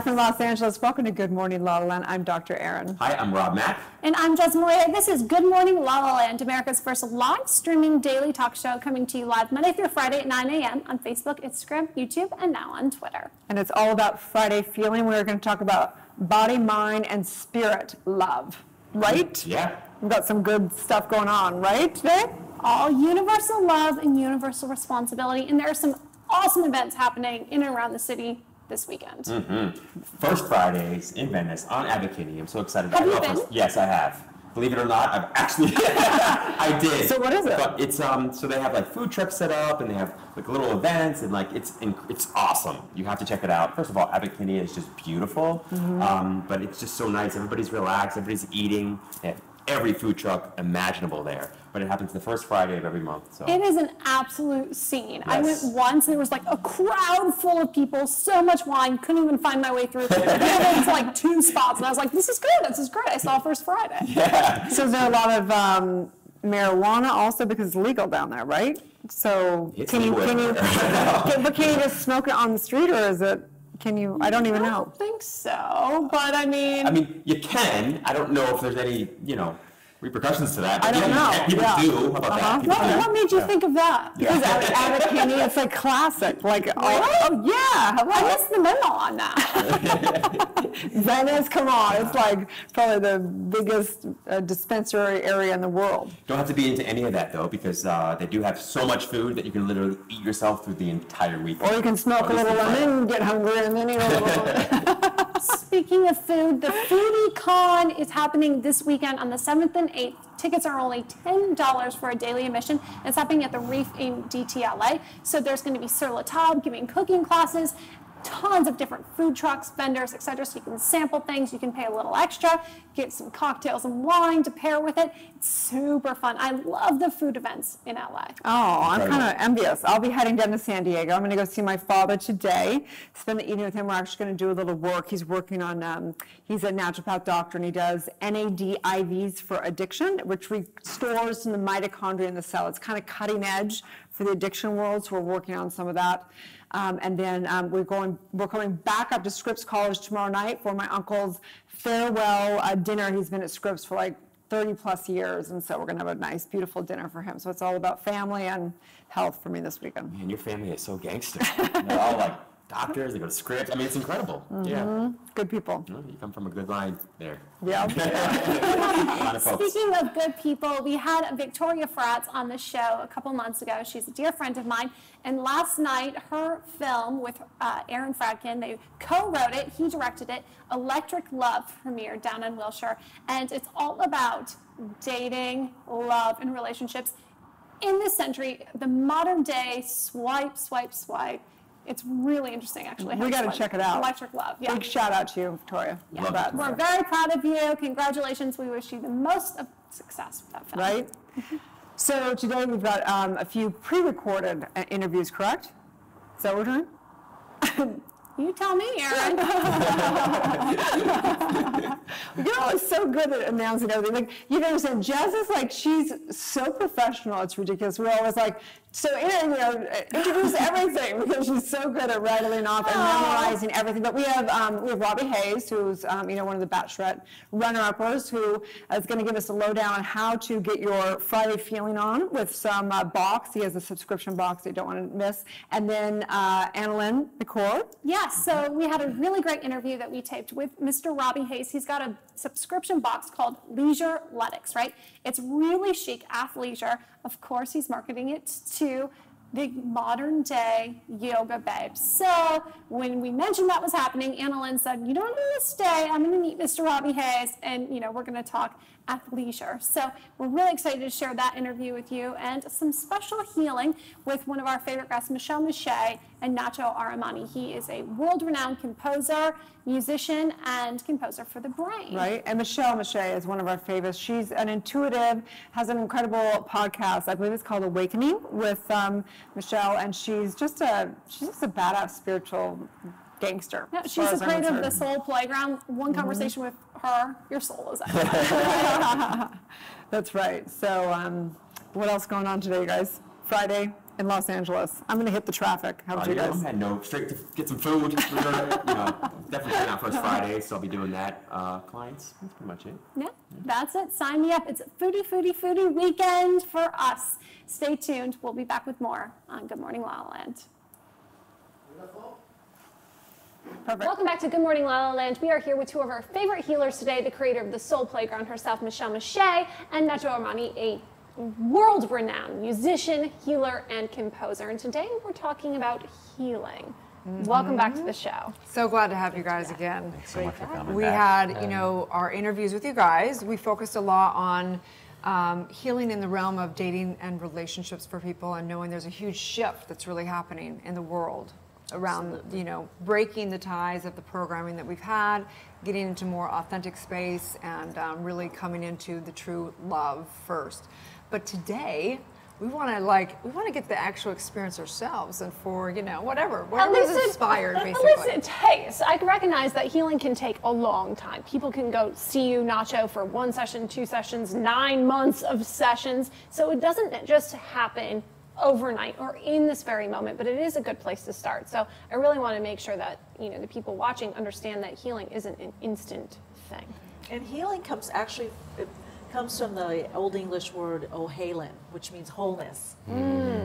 Live from Los Angeles. Welcome to Good Morning La La Land. I'm Dr. Erin. Hi, I'm Rob Mack. And I'm Jess Moya. This is Good Morning La La Land, America's first live streaming daily talk show, coming to you live Monday through Friday at 9 a.m. on Facebook, Instagram, YouTube, and now on Twitter. And it's all about Friday feeling. We're going to talk about body, mind, and spirit love, right? Yeah. We've got some good stuff going on, right, today? All universal love and universal responsibility. And there are some awesome events happening in and around the city this weekend. First Fridays in Venice on Abercrombie. I'm so excited. Have you been? Yes, I have. Believe it or not, I've actually, I did. So what is it? But it's so they have like food trucks set up, and they have like little events, and like it's awesome. You have to check it out. First of all, Abercrombie is just beautiful, but it's just so nice. Everybody's relaxed. Everybody's eating. They have every food truck imaginable there. But it happens the first Friday of every month. So it is an absolute scene. Yes. I went once, and there was like a crowd full of people, so much wine, couldn't even find my way through. It was like 2 spots, and I was like, this is good, this is great. I saw First Friday. yeah. So is there a lot of marijuana also, because it's legal down there, right? So It's can you legal. but can you just smoke it on the street, or is it, can you, I don't even I know. don't think so, but I mean, You can. I don't know if there's any, repercussions to that. I don't know. People Yeah. do. How about that? People do. what made you think of that? Because Abercrombie, it's like classic. Like, yeah. I missed the memo on that. Venice, come on. It's like probably the biggest dispensary area in the world. Don't have to be into any of that though, because they do have so much food that you can literally eat yourself through the entire week. Or you can smoke a little lemon, get hungry, and then eat a little. Speaking of food, the Foodie Con is happening this weekend on the 7th and 8th. Tickets are only $10 for a daily admission. It's happening at the Reef in DTLA. So there's going to be Sur La Table giving cooking classes, tons of different food trucks, vendors, etc. So you can sample things. You can pay a little extra, get some cocktails and wine to pair with it. It's super fun. I love the food events in LA. Oh, I'm kind of envious. I'll be heading down to San Diego. I'm going to go see my father today, spend the evening with him. We're actually going to do a little work. He's working on, he's a naturopath doctor, and he does NAD IVs for addiction, which restores the mitochondria in the cell. It's kind of cutting edge for the addiction world, so we're working on some of that. And then we're coming back up to Scripps College tomorrow night for my uncle's farewell dinner. He's been at Scripps for like 30 plus years, and so we're going to have a nice, beautiful dinner for him. So it's all about family and health for me this weekend. Man, your family is so gangster. They're all like doctors. They go to Scripps. I mean, it's incredible. Yeah. Good people. Well, you come from a good line there. Yeah. A lot of folks. Speaking of good people, we had Victoria Fratz on the show a couple months ago. She's a dear friend of mine. And last night, her film with Aaron Fradkin, they co-wrote it, he directed it, Electric Love premiered down in Wilshire. And it's all about dating, love, and relationships in this century, the modern day swipe, swipe, swipe. It's really interesting, actually. We got to check it out. Electric Love, yeah. Big shout out to you, Victoria. Yeah. Love it. We're very proud of you. Congratulations. We wish you the most of success with that film. Right? So today we've got a few pre-recorded interviews, correct? Is that what we're doing? You tell me, Erin. You're always so good at announcing everything. Like, you don't understand. Jess is like, she's so professional. It's ridiculous. We're always like, so Erin, introduce everything, because she's so good at rattling off and memorizing everything. But we have Robbie Hayes, who's one of the Bachelorette runner-uppers, who is going to give us a lowdown on how to get your Friday feeling on with some box. He has a subscription box that you don't want to miss. And then Annalyn McCord. Yes, so we had a really great interview that we taped with Mr. Robbie Hayes. He's got a subscription box called Leisure Letics, right? It's really chic athleisure. Of course, he's marketing it to the modern day yoga babes. So when we mentioned that was happening, Annalyn said, you don't need to stay. I'm going to meet Mr. Robbie Hayes, and we're going to talk athleisure. So we're really excited to share that interview with you, and some special healing with one of our favorite guests, Michelle Mache and Nacho Aramani. He is a world-renowned composer, musician, and composer for the brain. Right, and Michelle Mache is one of our favorites. She's an intuitive, has an incredible podcast. I believe it's called Awakening with Michelle, and she's just a badass spiritual gangster. Yeah, she's the creator of the Soul Playground. One conversation with her, your soul is out. That's right. So what else going on today, guys? Friday, in Los Angeles. I'm going to hit the traffic. How about you guys? No, straight to get some food. Definitely not First Friday, so I'll be doing that. Clients, that's pretty much it. Yeah, that's it. Sign me up. It's a foodie weekend for us. Stay tuned. We'll be back with more on Good Morning La La Land. Perfect. Welcome back to Good Morning La La Land. We are here with two of our favorite healers today, the creator of the Soul Playground herself, Michelle Mache, and Nacho Armani, a world-renowned musician, healer, and composer. And today we're talking about healing. Welcome back to the show. So glad to have you guys again. Thanks so much for coming We back. had, our interviews with you guys. We focused a lot on healing in the realm of dating and relationships for people, and knowing there's a huge shift that's really happening in the world around, breaking the ties of the programming that we've had, getting into more authentic space, and really coming into the true love first. But today, we want to get the actual experience ourselves, and for whatever is inspired, basically. At least it takes. I recognize that healing can take a long time. People can go see you, Nacho, for 1 session, 2 sessions, 9 months of sessions. So it doesn't just happen overnight or in this very moment, but it is a good place to start. So I really want to make sure that the people watching understand that healing isn't an instant thing. And healing comes from the Old English word ohalen, which means wholeness.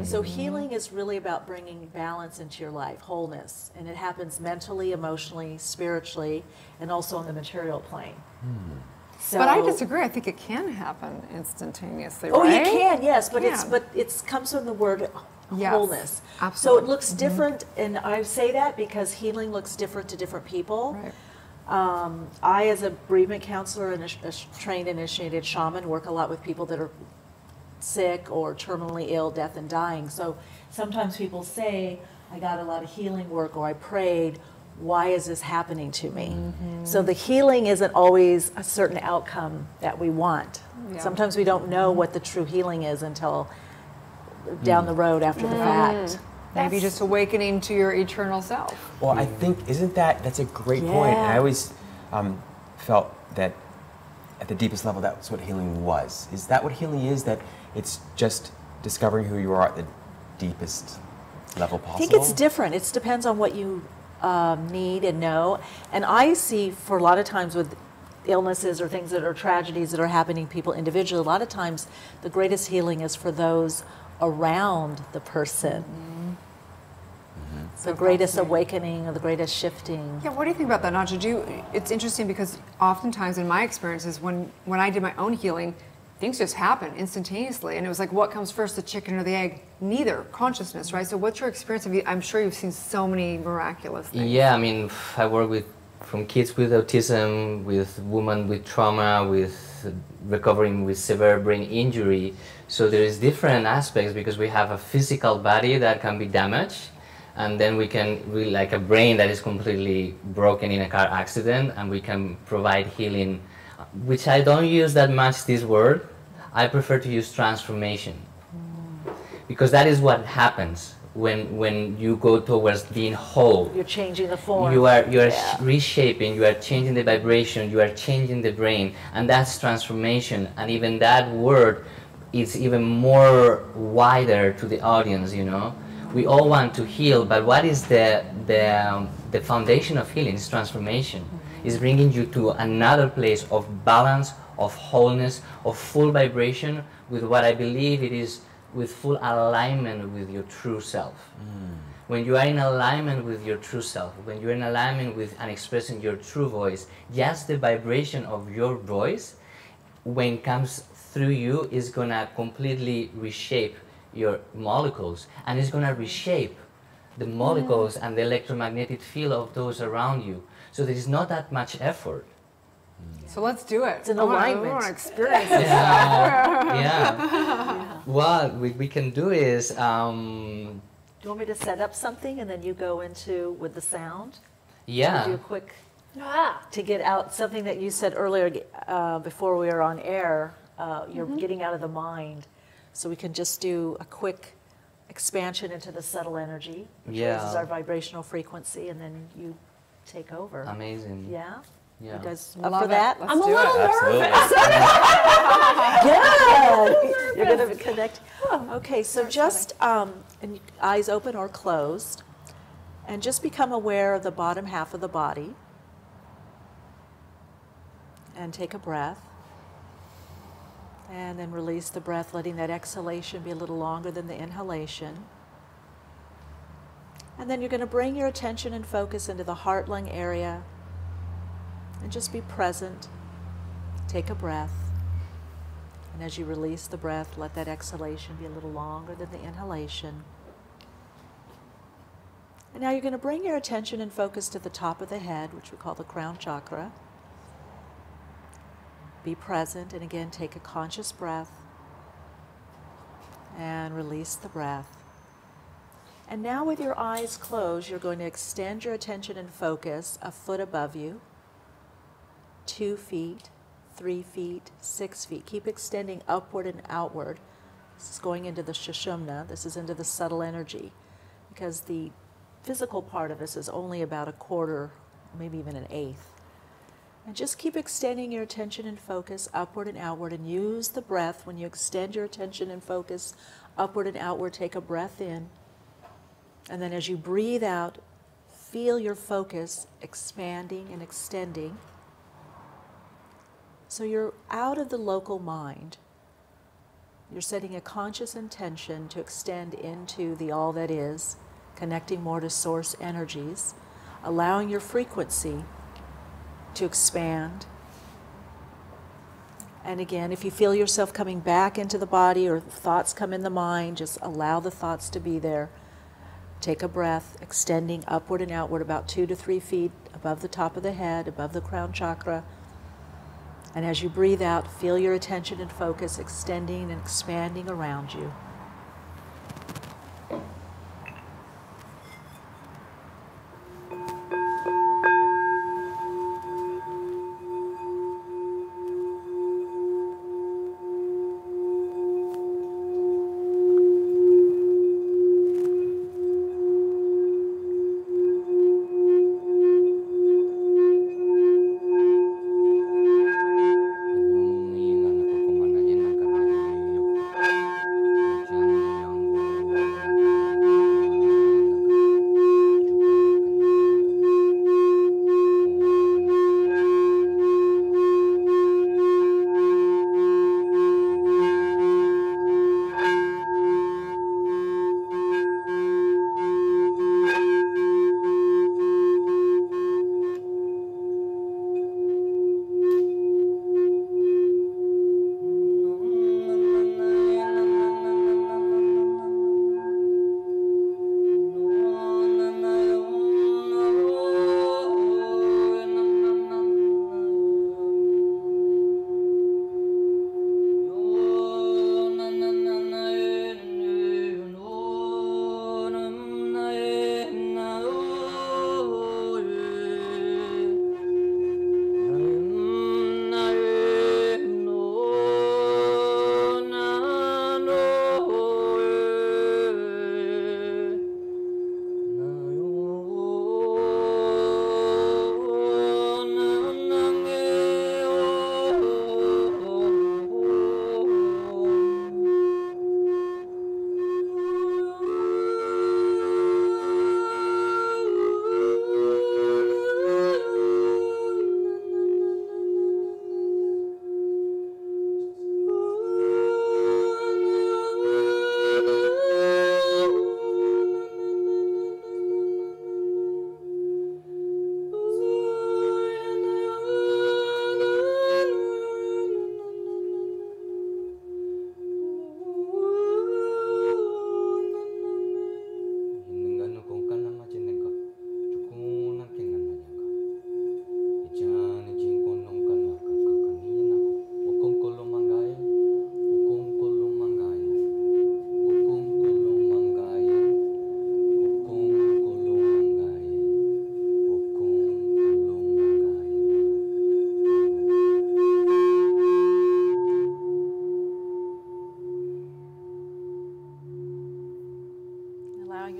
So healing is really about bringing balance into your life, wholeness, and it happens mentally, emotionally, spiritually, and also on the material plane. So, But I disagree. I think it can happen instantaneously, oh, right? you can, yes, but Yeah. it comes from the word Yes, wholeness. absolutely. So it looks different, and I say that because healing looks different to different people. Right. I, as a bereavement counselor and a trained initiated shaman, work a lot with people that are sick or terminally ill, death and dying. So sometimes people say, I got a lot of healing work, or I prayed, why is this happening to me? So the healing isn't always a certain outcome that we want. Yeah. Sometimes we don't know what the true healing is until down the road after the fact. Maybe just awakening to your eternal self. Well, I think, that's a great point. And Yeah. I always felt that at the deepest level, that's what healing was. Is that what healing is? That it's just discovering who you are at the deepest level possible? I think it's different. It depends on what you need and know. And I see for a lot of times with illnesses or things that are tragedies that are happening to people individually, a lot of times the greatest healing is for those around the person. The greatest awakening or the greatest shifting. Yeah, what do you think about that, Nacho? It's interesting because oftentimes in my experiences, when I did my own healing, things just happen instantaneously. And it was like, what comes first, the chicken or the egg? Neither. Consciousness, right? So what's your experience? I'm sure you've seen so many miraculous things. Yeah, I mean, I work from kids with autism, with women with trauma, with recovering with severe brain injury. So there is different aspects because we have a physical body that can be damaged, and then we can really, like a brain that is completely broken in a car accident, and we can provide healing, which I don't use that much this word. I prefer to use transformation, because that is what happens when you go towards being whole. You're changing the form. You are reshaping, you are changing the vibration, you are changing the brain, and that's transformation. And even that word is even more wider to the audience, We all want to heal, but what is the foundation of healing? Is transformation. Is bringing you to another place of balance, of wholeness, of full vibration with what I believe it is, with full alignment with your true self. When you are in alignment with your true self, when you're in alignment with and expressing your true voice, just the vibration of your voice, when it comes through you, is gonna completely reshape your molecules, and it's gonna reshape the molecules and the electromagnetic field of those around you. So there is not that much effort. So let's do it. It's an I alignment. want to experience it. Yeah. What we can do is, Do you want me to set up something and then you go into with the sound? Do a quick, to get out something that you said earlier before we were on air, you're getting out of the mind. So we can just do a quick expansion into the subtle energy, which raises our vibrational frequency, and then you take over. Amazing. Yeah? Yeah. You guys Love up for it. that? Let's I'm a do little it. nervous. Good. You're going Instead of connect. Okay, so just and eyes open or closed, and just become aware of the bottom half of the body. And take a breath. And then release the breath, letting that exhalation be a little longer than the inhalation. And then you're going to bring your attention and focus into the heart-lung area and just be present. Take a breath. And as you release the breath, let that exhalation be a little longer than the inhalation. And now you're going to bring your attention and focus to the top of the head, which we call the crown chakra. Be present, and again, take a conscious breath and release the breath. And now with your eyes closed, you're going to extend your attention and focus a foot above you, 2 feet, 3 feet, 6 feet. Keep extending upward and outward. This is going into the Sushumna. This is into the subtle energy, because the physical part of this is only about a quarter, maybe even an eighth. And just keep extending your attention and focus upward and outward, and use the breath when you extend your attention and focus upward and outward. Take a breath in, and then as you breathe out, feel your focus expanding and extending. So you're out of the local mind. You're setting a conscious intention to extend into the all that is, connecting more to source energies, allowing your frequency to expand. And again, if you feel yourself coming back into the body or thoughts come in the mind, just allow the thoughts to be there. Take a breath, extending upward and outward about 2 to 3 feet above the top of the head, above the crown chakra. And as you breathe out, feel your attention and focus extending and expanding around you.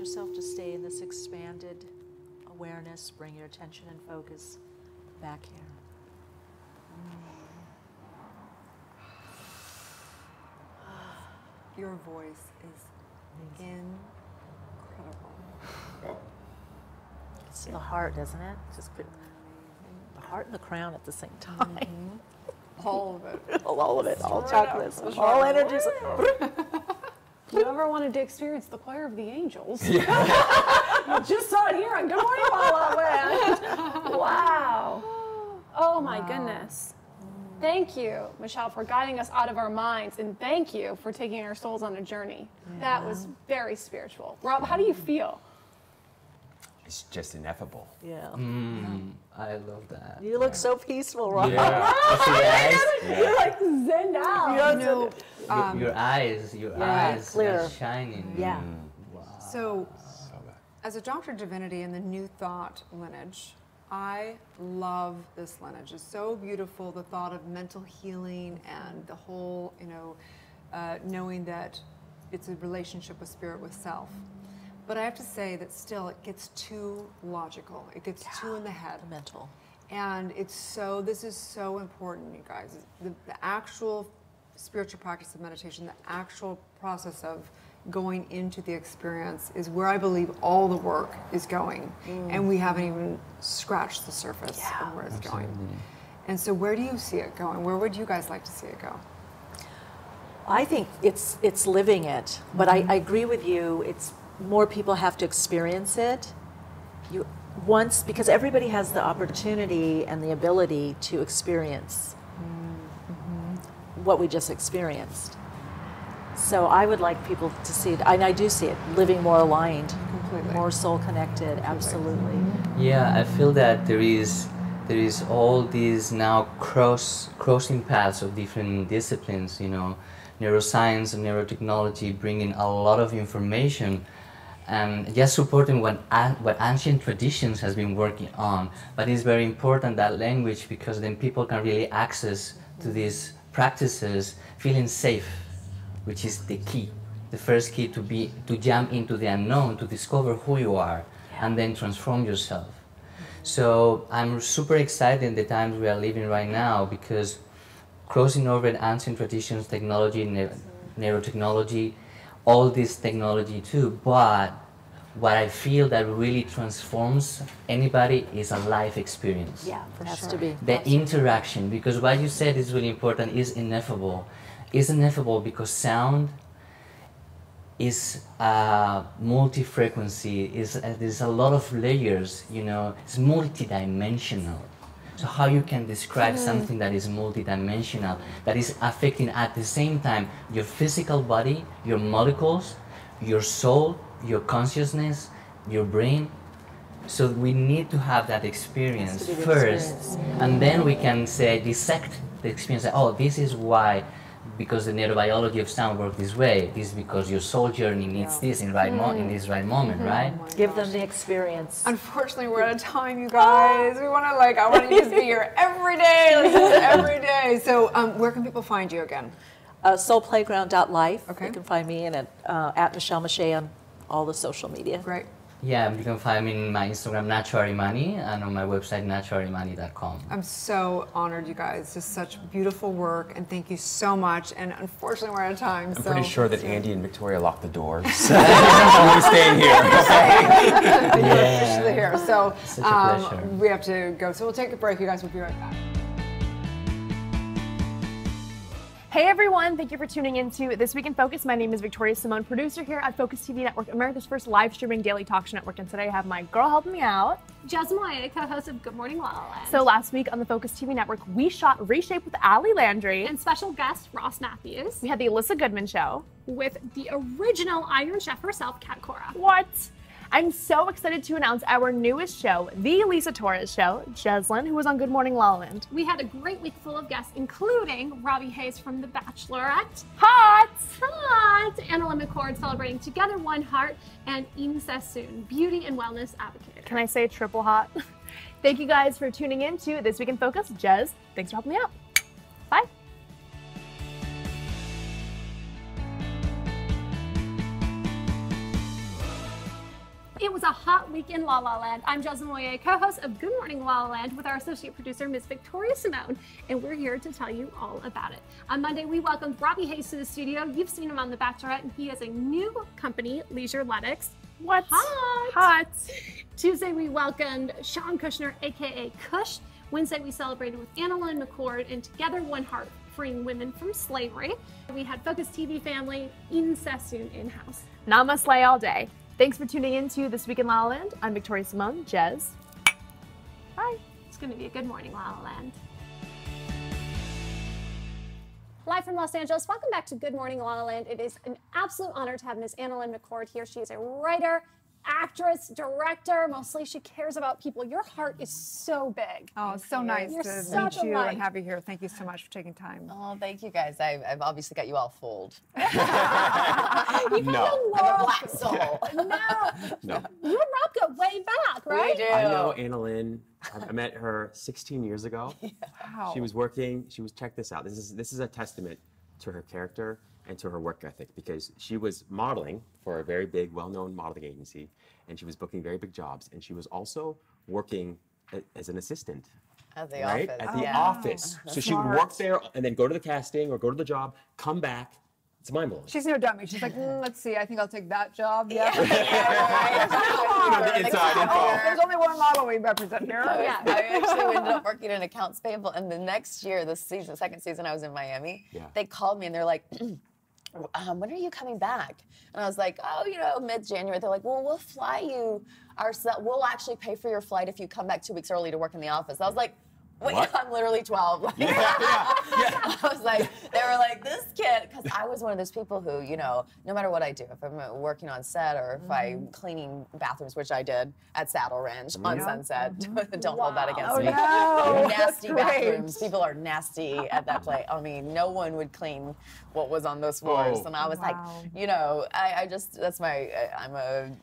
yourself to stay in this expanded awareness. Bring your attention and focus back here. Your voice is incredible. It's the heart, isn't it? Just the heart and the crown at the same time. All of it. All of it. All chocolates. All energies. If you ever wanted to experience the choir of the angels, you just saw it here on Good Morning LaLaLand. Wow. Oh my goodness. Thank you, Michelle, for guiding us out of our minds, and thank you for taking our souls on a journey. That was very spiritual. Rob, how do you feel? It's just ineffable. Yeah. I love that. You look so peaceful, Rob. Yeah. You're like zen out. Your eyes clear. are shining. Yeah. Wow. So, as a Doctor of Divinity in the New Thought lineage, I love this lineage. It's so beautiful, the thought of mental healing and the whole, knowing that it's a relationship with spirit, with self. But I have to say that still it gets too logical. It gets too in the head. Mental. And this is so important, you guys. The actual spiritual practice of meditation, the actual process of going into the experience is where I believe all the work is going. And we haven't even scratched the surface of where it's going. And so where do you see it going? Where would you guys like to see it go? I think it's living it, but I agree with you. It's more people have to experience it. Because everybody has the opportunity and the ability to experience what we just experienced. So I would like people to see it, and I do see it, living more aligned, Completely. more soul connected, absolutely. Yeah, I feel that there is all these now crossing paths of different disciplines, neuroscience and neurotechnology bringing a lot of information and just supporting what ancient traditions has been working on. But it's very important, that language, because then people can really access to these practices feeling safe, which is the key, the first key to jump into the unknown, to discover who you are, and then transform yourself. So I'm super excited in the times we are living right now, because crossing over ancient traditions, technology, neurotechnology, all this technology too, but what I feel that really transforms anybody is a life experience. Yeah, it has to be. The interaction, because what you said is really important, is ineffable. It's ineffable because sound is multi-frequency, there's a lot of layers, it's multidimensional. So how you can describe something that is multidimensional, that is affecting at the same time your physical body, your molecules, your soul, your consciousness, your brain. So we need to have that experience first, and then we can dissect the experience. Oh, this is why, because the neurobiology of sound works this way. This is because your soul journey needs this in this right moment, right? Give them the experience. Unfortunately, we're out of time, you guys. I want you to be here every day, every day. So where can people find you again? Soulplayground.life. Okay. You can find me at Michelle Mache on all the social media. Great. Yeah, you can find me in my Instagram, Nachoarimani, and on my website, nachoarimani.com. I'm so honored, you guys. Just such beautiful work, and thank you so much. And unfortunately, we're out of time. I'm pretty sure that Andy and Victoria locked the doors. We're staying here. Officially here. So Such a pleasure. we have to go. So we'll take a break, you guys. We'll be right back. Hey everyone, thank you for tuning into This Week in Focus. My name is Victoria Simone, producer here at Focus TV Network, America's first live streaming daily talk show network. And today I have my girl helping me out, Jazz Moya, co-host of Good Morning LaLaLand. So last week on the Focus TV Network, we shot Reshape with Ali Landry. And special guest, Ross Matthews. We had the Alyssa Goodman Show. With the original Iron Chef herself, Kat Cora. What? I'm so excited to announce our newest show, The Lisa Torres Show, Jeslyn, who was on Good Morning LaLaLand. We had a great week full of guests, including Robbie Hayes from The Bachelorette. Hot! Anna McCord celebrating Together One Heart, and Ina Sassoon, beauty and wellness advocate. Can I say triple hot? Thank you guys for tuning in to This Week in Focus. Jez, thanks for helping me out. Bye. It was a hot week in La La Land. I'm Jasmine Moyer, co-host of Good Morning La La Land with our associate producer, Miss Victoria Simone, and we're here to tell you all about it. On Monday, we welcomed Robbie Hayes to the studio. You've seen him on The Bachelorette, and he has a new company, LALALAND. What? Hot. Hot. Tuesday, we welcomed Sean Kushner, aka Kush. Wednesday, we celebrated with LALALAND McCord and Together One Heart, freeing women from slavery. We had Focus TV family, Eden Sassoon in-house. Nama slay all day. Thanks for tuning in to This Week in La La Land. I'm Victoria Simone. Jez. Bye. It's going to be a good morning, La La Land. Live from Los Angeles, welcome back to Good Morning La La Land. It is an absolute honor to have Ms. LALALAND McCord here. She is a writer, actress, director. Mostly she cares about people. Your heart is so big. Oh, it's so nice You're to such meet a you light. and have you here. Thank you so much for taking time. Oh, thank you guys. I've obviously got you all fooled. No. I'm a black soul. No. You and Rob go way back, right? We do. I know LALALAND. I met her 16 years ago. Wow. She was working. Check this out. This is a testament to her character and to her work ethic, because she was modeling for a very big, well-known modeling agency, and she was booking very big jobs, and she was also working as an assistant. At the Right? office. At the yeah. office. So she would work there and then go to the casting or go to the job, come back. It's mind-blowing. She's no dummy. She's like, let's see, I think I'll take that job. Yeah. The inside info. There's only one model we represent here. I actually ended up working in accounts payable, and the next year, this season, second season, I was in Miami. Yeah. They called me and they're like, when are you coming back? And I was like, oh, mid-January. They're like, well, we'll fly you ourselves. We'll actually pay for your flight if you come back 2 weeks early to work in the office. I was like, wait, What? I'm literally 12. Like, I was like, they were like, this kid, because I was one of those people who, no matter what I do, if I'm working on set or if I'm cleaning bathrooms, which I did at Saddle Ranch on Sunset, don't hold that against me. no. Nasty That's great. bathrooms. People are nasty at that place. I mean, no one would clean what was on those floors. Oh. And I was like, I just, that's my, I'm a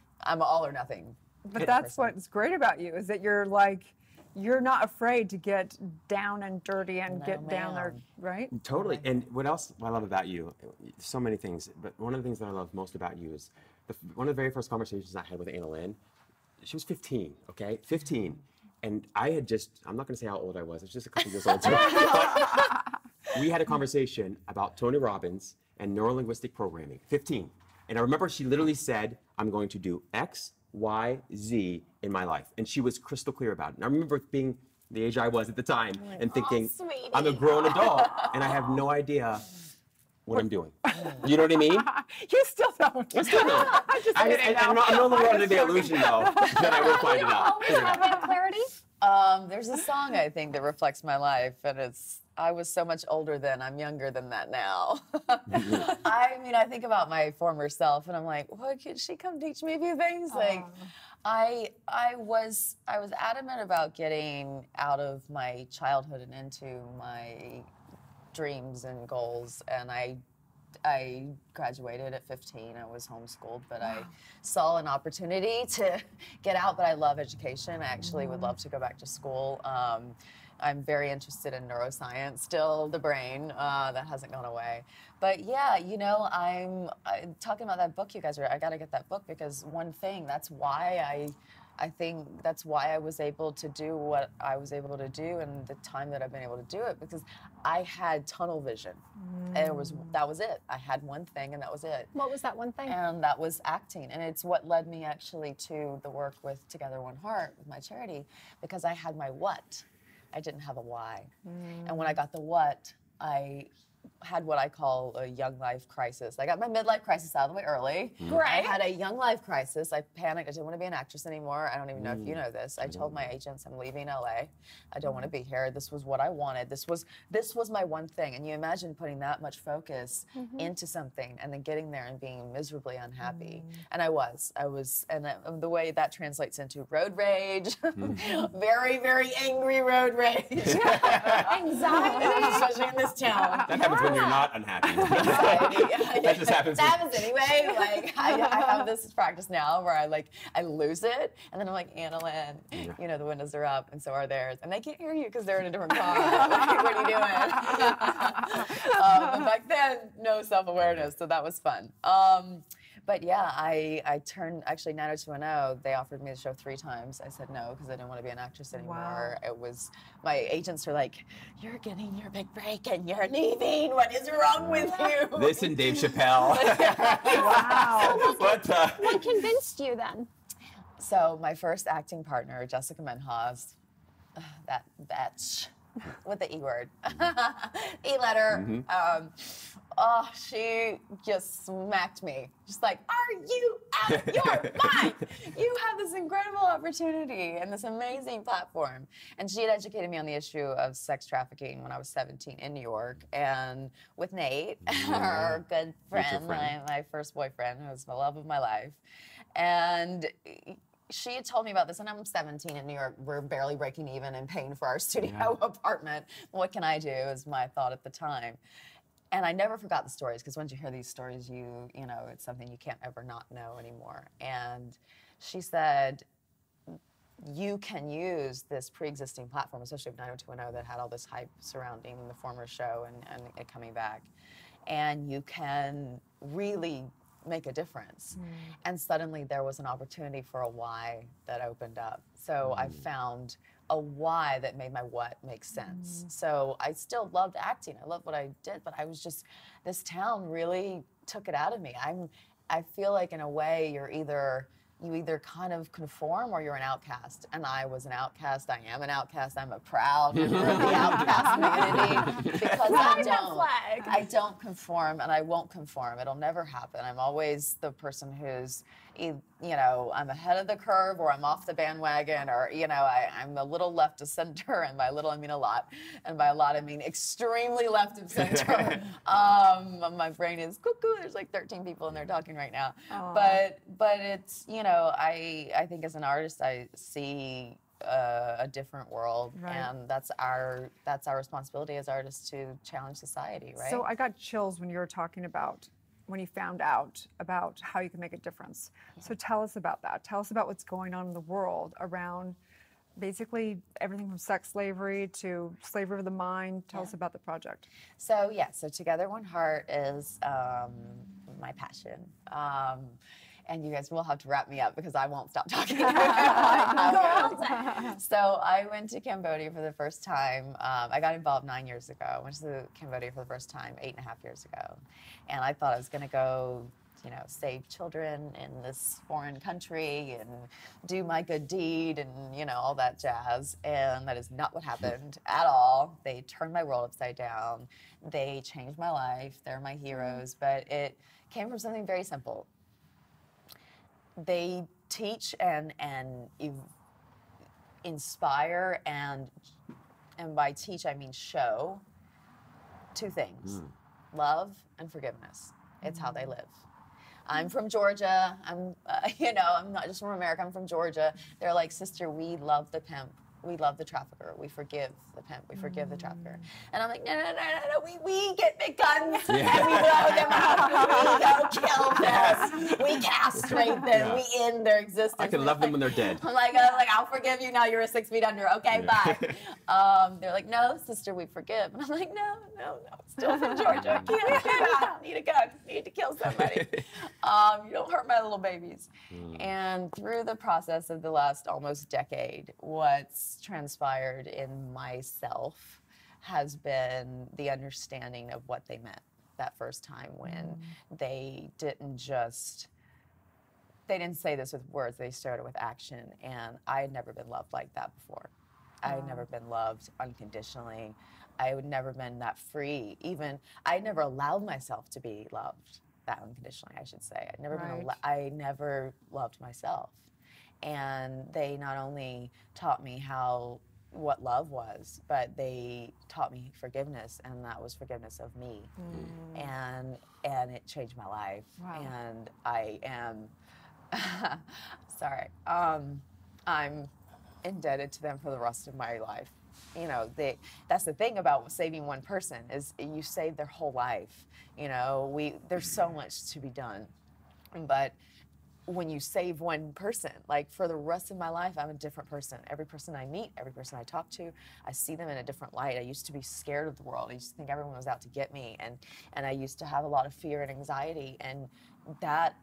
all or nothing. But that's person. what's great about you, is that you're not afraid to get down and dirty and get down there, right? Totally. And what else I love about you, so many things, but one of the things that I love most about you is one of the very first conversations I had with LALALAND, she was 15, okay? 15. And I'm not gonna say how old I was just a couple years old. But we had a conversation about Tony Robbins and neuro-linguistic programming, 15. And I remember she literally said, I'm going to do X, Y, Z in my life. And she was crystal clear about it. And I remember being the age I was at the time and thinking, sweetie. I'm a grown adult and I have no idea what I'm doing. You know what I mean? You still don't. I still don't. I'm no longer under the illusion, though, that I will find it out. Always have that clarity. There's a song, I think, that reflects my life, and I was so much older then. I'm younger than that now. I think about my former self, and I'm like, what, could she come teach me a few things? Like, I was adamant about getting out of my childhood and into my dreams and goals, and I graduated at 15. I was homeschooled, but I saw an opportunity to get out. But I love education. I actually would love to go back to school. I'm very interested in neuroscience still, the brain. That hasn't gone away. But yeah, I'm talking about that book you guys read. I got to get that book, because one thing, that's why I think that's why I was able to do what I was able to do and the time that I've been able to do it, because I had tunnel vision. That was it. I had one thing, and that was it. What was that one thing? And that was acting. And it's what led me actually to the work with Together One Heart, with my charity, because I had my what. I didn't have a why. And when I got the what, I had what I call a young life crisis. I got my midlife crisis out of the way early. Great. I had a young life crisis. I panicked. I didn't want to be an actress anymore. I don't even know if you know this. I told my agents I'm leaving LA. I don't want to be here. This was what I wanted. This was my one thing. And you imagine putting that much focus into something and then getting there and being miserably unhappy. And I was. And the way that translates into road rage, very, very angry road rage. Anxiety. Especially in this town. That happens when you're not unhappy. That just happens. That happens anyway. Like I have this practice now where I lose it, and then I'm like, LALALAND, the windows are up, and so are theirs, and they can't hear you because they're in a different car. Like, what are you doing? But back then, no self-awareness, so that was fun. But yeah, I turned, actually 90210, they offered me the show 3 times. I said no because I didn't want to be an actress anymore. Wow. It was, my agents are like, you're getting your big break and you're leaving. What is wrong with you? This and Dave Chappelle. Wow. So what convinced you then? So my first acting partner, Jessica Menhoz, that bitch with the E word, E letter. She just smacked me. Just like, are you out your mind? You have this incredible opportunity and this amazing platform. And she had educated me on the issue of sex trafficking when I was 17 in New York, and with Nate, her good friend, my first boyfriend, who was the love of my life. And she had told me about this, and I'm 17 in New York. We're barely breaking even and paying for our studio apartment. What can I do, is my thought at the time. And I never forgot the stories, because once you hear these stories, you know, it's something you can't ever not know anymore. And she said, you can use this pre-existing platform, especially with 90210 that had all this hype surrounding the former show and it coming back, and you can really make a difference. And suddenly there was an opportunity for a why that opened up. So I found a why that made my what make sense. So I still loved acting. I loved what I did, but I was just, this town really took it out of me. I feel like in a way you either kind of conform or you're an outcast. And I was an outcast. I am an outcast. I'm a proud member of the outcast community, because I don't conform, and I won't conform. It'll never happen. I'm always the person who's, you know, I'm ahead of the curve, or I'm off the bandwagon, or, you know, I'm a little left of center, and by little I mean a lot, and by a lot I mean extremely left of center. My brain is cuckoo. There's like 13 people in there talking right now. But it's, you know, I think as an artist I see a different world, and that's our responsibility as artists to challenge society, right? So I got chills when you were talking about when you found out about how you can make a difference. So tell us about that. Tell us about what's going on in the world around basically everything from sex slavery to slavery of the mind. Tell us about the project. So so Together One Heart is my passion. And you guys will have to wrap me up because I won't stop talking. So I went to Cambodia for the first time. I got involved 9 years ago. I went to Cambodia for the first time 8.5 years ago. And I thought I was going to go, you know, save children in this foreign country and do my good deed and, you know, all that jazz. And that is not what happened at all. They turned my world upside down. They changed my life. They're my heroes. But it came from something very simple. They teach and inspire, and by teach I mean show, 2 things: love and forgiveness. It's how they live. I'm from Georgia. I'm you know, I'm not just from America. I'm from Georgia. They're like, sister, we love the pimp. We love the trafficker. We forgive the pimp. We forgive the trafficker. And I'm like, no. We get big guns and we blow them up. We go kill them. We castrate them. We end their existence. I can love them when they're dead. I'm like, I'll forgive you now. You're 6 feet under. Okay, bye. They're like, no, sister, we forgive. And I'm like, no. Still from Georgia. I need a gun. Need to kill somebody. You don't hurt my little babies. And through the process of the last almost decade, what's transpired in myself has been the understanding of what they meant that first time, when they didn't say this with words, they started with action. And I had never been loved like that before. I had never been loved unconditionally. I had never been that free. Even I had never allowed myself to be loved that unconditionally, I should say. I never loved myself. And they not only taught me what love was, but they taught me forgiveness, and that was forgiveness of me. And it changed my life. And I am sorry. I'm indebted to them for the rest of my life. You know, that's the thing about saving one person, is you save their whole life. You know, there's so much to be done, but when you save one person, like for the rest of my life, I'm a different person. Every person I meet, every person I talk to, I see them in a different light. I used to be scared of the world. I used to think everyone was out to get me, and I used to have a lot of fear and anxiety, and that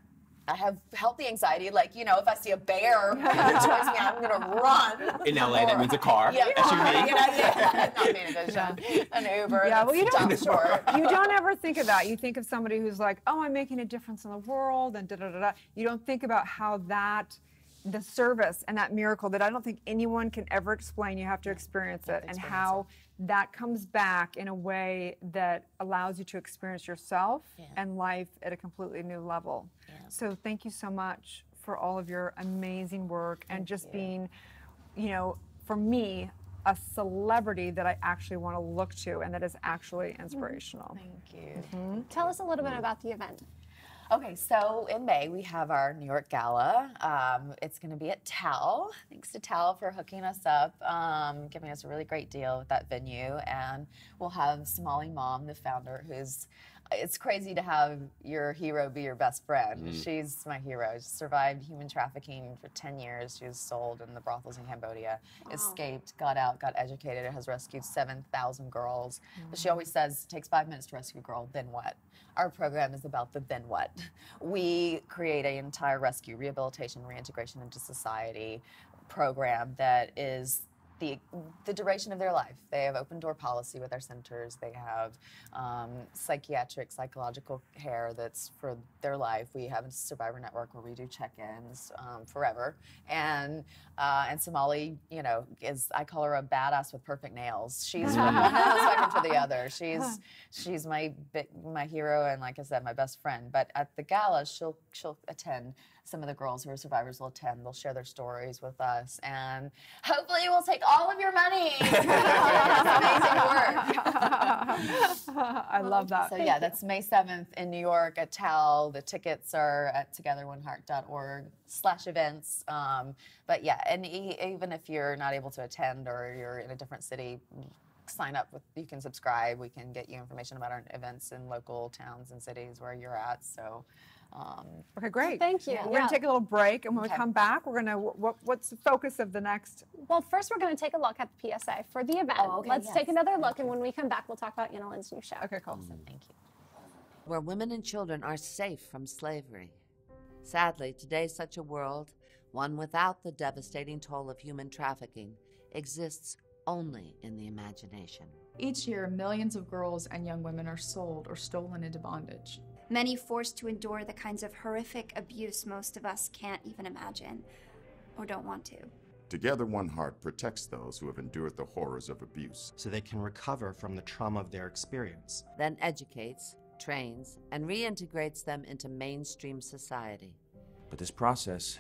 I have healthy anxiety. Like, you know, if I see a bear coming towards me, I'm going to run. In LA, that means a car. Yeah, SUV. you know, not paying attention. An Uber. Yeah, well, you don't, short. you don't ever think of that. You think of somebody who's like, oh, I'm making a difference in the world, and da-da-da-da. You don't think about how that, the service and that miracle that I don't think anyone can ever explain, you have to experience it, and how that comes back in a way that allows you to experience yourself and life at a completely new level. So thank you so much for all of your amazing work and just being, you know, for me, a celebrity that I actually want to look to and that is actually inspirational. Thank you. Tell us a little bit about the event. Okay, so in May we have our New York Gala. It's going to be at Tao. Thanks to Tao for hooking us up, giving us a really great deal with that venue. And we'll have Somali Mom, the founder, who's, it's crazy to have your hero be your best friend. She's my hero. She survived human trafficking for 10 years. She was sold in the brothels in Cambodia, escaped, got out, got educated, has rescued 7,000 girls. But she always says, it takes 5 minutes to rescue a girl, then what? Our program is about the then what. We create an entire rescue, rehabilitation, reintegration into society program that is the duration of their life. They have open door policy with our centers. They have psychiatric, psychological care that's for their life. We have a survivor network where we do check-ins forever. And Somali, you know, I call her a badass with perfect nails. She's from one spectrum to the other. She's my hero and, like I said, my best friend. But at the gala, she'll attend. Some of the girls who are survivors will attend. They'll share their stories with us, and hopefully we'll take all of your money. It's amazing work. I love that. So yeah, that's May 7th in New York at Tao. The tickets are at togetheroneheart.org/events. But yeah, and even if you're not able to attend or you're in a different city, sign up. You can subscribe. We can get you information about our events in local towns and cities where you're at. So. Okay, great. Thank you. We're going to take a little break, and when we come back, we're going to, what's the focus of the next? Well, first we're going to take a look at the PSA for the event. Let's take another look, and when we come back, we'll talk about Anna Lynn's new show. Okay, cool. Thank you. Where women and children are safe from slavery. Sadly, today such a world, one without the devastating toll of human trafficking, exists only in the imagination. Each year, millions of girls and young women are sold or stolen into bondage. Many forced to endure the kinds of horrific abuse most of us can't even imagine or don't want to. Together One Heart protects those who have endured the horrors of abuse, so they can recover from the trauma of their experience. Then educates, trains, and reintegrates them into mainstream society. But this process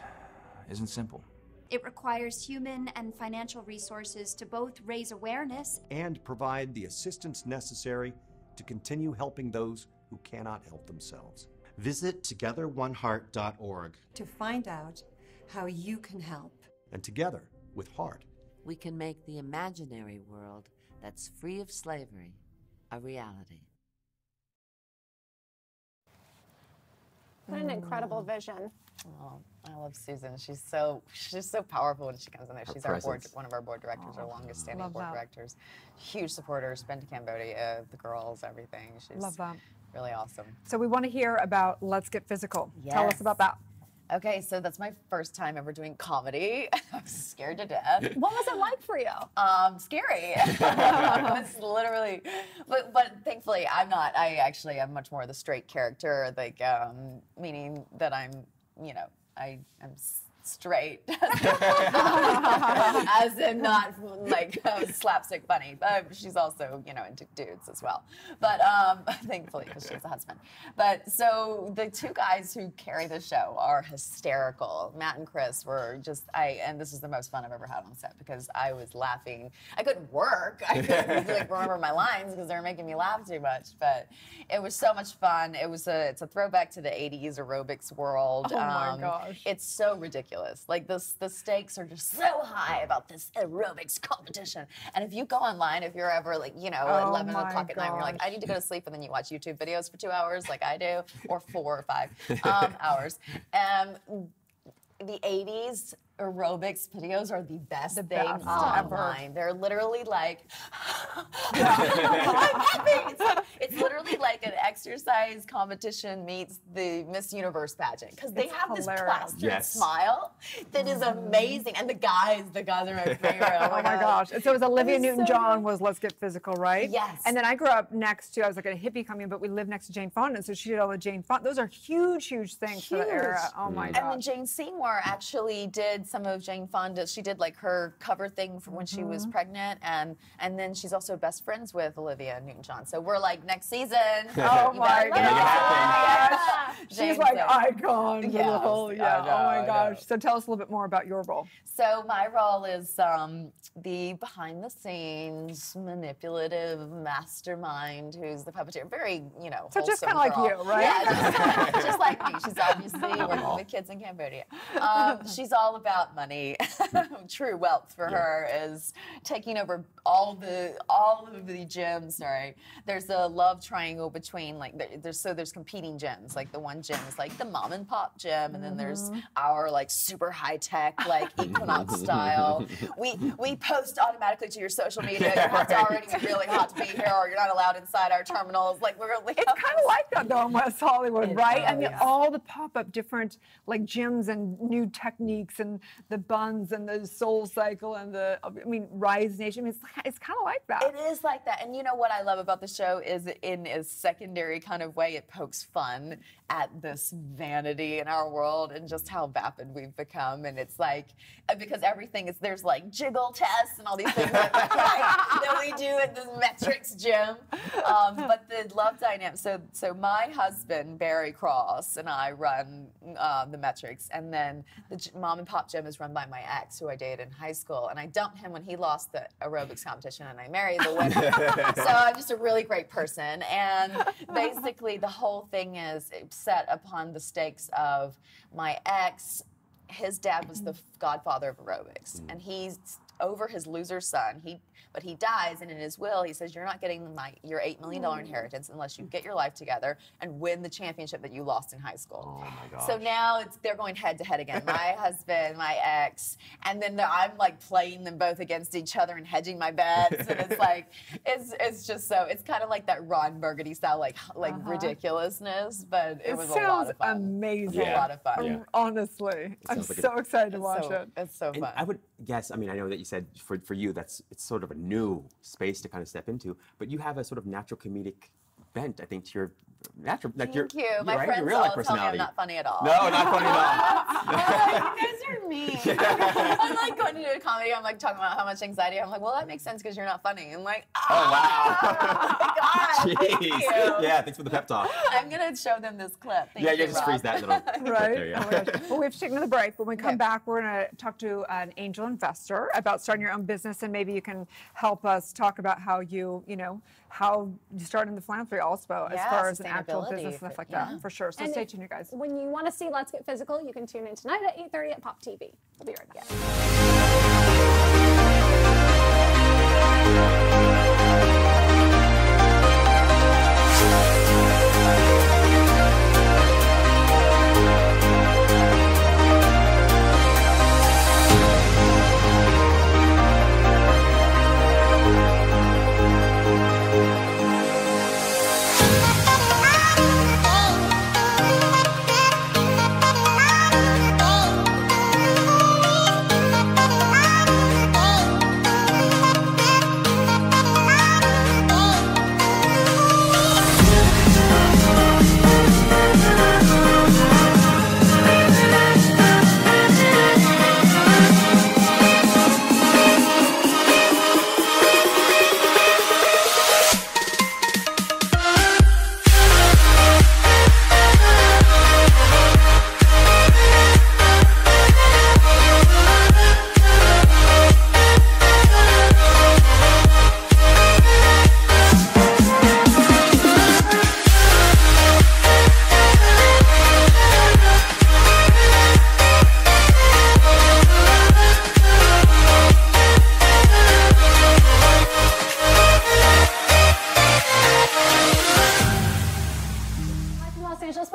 isn't simple. It requires human and financial resources to both raise awareness and provide the assistance necessary to continue helping those who cannot help themselves. Visit togetheroneheart.org to find out how you can help. And together, with Heart, we can make the imaginary world that's free of slavery a reality. What an incredible vision. Oh, I love Susan. She's so powerful when she comes in there. She's our one of our board directors, our longest standing board directors. Huge supporters, been to Cambodia, the girls, everything. She's really awesome. So we want to hear about Let's Get Physical. Yes. Tell us about that. Okay, so that's my first time ever doing comedy. I was scared to death. What was it like for you? Scary. It was literally, but thankfully I'm not. I actually am much more the straight character, like meaning that I'm, you know, I'm straight, as in not like slapstick funny, but she's also, you know, into dudes as well. But thankfully, because she's a husband. But so the two guys who carry the show are hysterical. Matt and Chris were just, and this is the most fun I've ever had on set because I was laughing. I couldn't work. I couldn't like remember my lines because they were making me laugh too much. But it was so much fun. It's a throwback to the 80s aerobics world. Oh my gosh. It's so ridiculous. Like the stakes are just so high about this aerobics competition. And if you go online, if you're ever like, you know, 11 o'clock at night, and you're like, I need to go to sleep, and then you watch YouTube videos for 2 hours like I do, or 4 or 5 hours. The 80s aerobics videos are the best thing best online. They're literally like, it's literally like an exercise competition meets the Miss Universe pageant because they have this plastered smile that is amazing, and the guys are my favorite. Oh my gosh! And so it was Olivia Newton-John was Let's Get Physical, right? Yes. And then I grew up next to, I was like a hippie coming, but we lived next to Jane Fonda, and so she did all the Jane Fonda. Those are huge things for the era. Oh my gosh. And then Jane Seymour actually did some of Jane Fonda. She did like her cover thing from when she was pregnant, and then she's also best friends with Olivia Newton-John. So we're like, next season. Oh my gosh. She's Jane's like like, icon. Yes, Oh my I gosh. know. So tell us a little bit more about your role. So my role is the behind-the-scenes manipulative mastermind who's the puppeteer. Very, So just wholesome kind of like girl. you, right? Yeah, just like me. She's obviously working with kids in Cambodia. She's all about money. True wealth for her is taking over all of the gyms. Sorry, there's a love triangle between there's competing gyms. Like the one gym is like the mom and pop gym, and then there's our like super high tech like Equinox style. We post automatically to your social media. You have to already be really hot to be here, or you're not allowed inside our terminals. Like it's kind of like that though in West Hollywood, right? I mean, all the pop-up different like gyms and new techniques and the buns and the Soul Cycle and Rise Nation. I mean, it's kind of like that. It is like that. And you know what I love about the show is in a secondary kind of way, it pokes fun at this vanity in our world and just how vapid we've become. And it's like, because everything is, there's like jiggle tests and all these things that we do at the metrics gym. But the love dynamic, so my husband, Barry Cross, and I run the metrics. And then the mom and pop gym is run by my ex, who I dated in high school. And I dumped him when he lost the aerobics competition, and I married the winner. So I'm just a really great person. And basically the whole thing is set upon the stakes of my ex. His dad was the godfather of aerobics, and he's over his loser son. But he dies, and in his will, he says, you're not getting your $8 million inheritance unless you get your life together and win the championship that you lost in high school. Oh my gosh. So now they're going head to head again. My husband, my ex, and then I'm like playing them both against each other and hedging my bets. And it's like, it's just so, it's kind of like that Ron Burgundy style, like ridiculousness, but it was a lot of fun. Amazing. It was a lot of fun. Honestly, I'm so excited to watch it. It's so fun. I would guess, I mean, I know that you said for you, it's sort of a new space to kind of step into, but you have a sort of natural comedic bent, I think, to your natural, like Thank you. My right? friends your real all life tell me personality. I'm not funny at all. No, not funny at all. You guys are mean. I'm like going to do a comedy. I'm like talking about how much anxiety. I'm like, well, that makes sense because you're not funny. I'm like, oh wow. God, thank you. Yeah, thanks for the pep talk. I'm gonna show them this clip. Thank you, just Rob. freeze that little right? there, yeah. Oh my gosh. Well, we have to take another break. When we come back, we're going to talk to an angel investor about starting your own business, and maybe you can help us talk about how how you started in the philanthropy also, as far as an actual business and stuff like that, for sure. So stay tuned, you guys. When you want to see Let's Get Physical, you can tune in tonight at 8:30 at Pop TV. We'll be right back.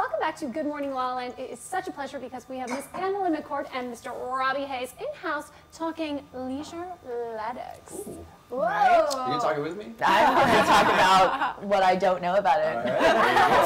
welcome back to Good Morning La La Land. It is such a pleasure because we have Miss Pamela McCord and Mr. Robbie Hayes in-house talking leisure athletics. Whoa! Right? You gonna talk it with me? I'm going to talk about what I don't know about it.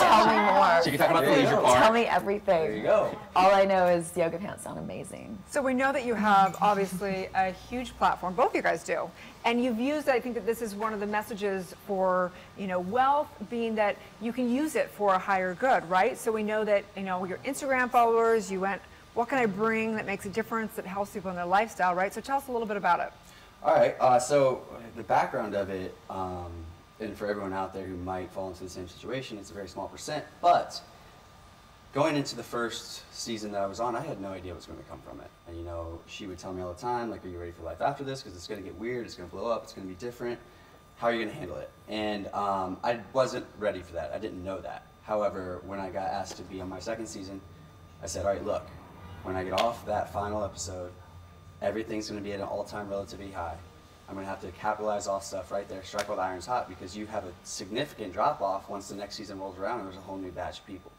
Tell me more. So you can talk about the leisure part. Tell me everything. There you go. All I know is yoga pants sound amazing. So we know that you have obviously a huge platform, both of you guys do, and you've used, I think that this is one of the messages for, you know, wealth being that you can use it for a higher good, right? So we know that, you know, your Instagram followers, you went, what can I bring that makes a difference, that helps people in their lifestyle, right? So tell us a little bit about it. All right, so the background of it, and for everyone out there who might fall into the same situation, it's a very small percent, but going into the first season that I was on, I had no idea what was going to come from it. And you know, she would tell me all the time, like, are you ready for life after this? Because it's going to get weird, it's going to blow up, it's going to be different. How are you going to handle it? And I wasn't ready for that. I didn't know that. However, when I got asked to be on my second season, I said, all right, look, when I get off that final episode, everything's going to be at an all-time relativity high. I'm going to have to capitalize off stuff right there, strike while the iron's hot, because you have a significant drop-off once the next season rolls around and there's a whole new batch of people.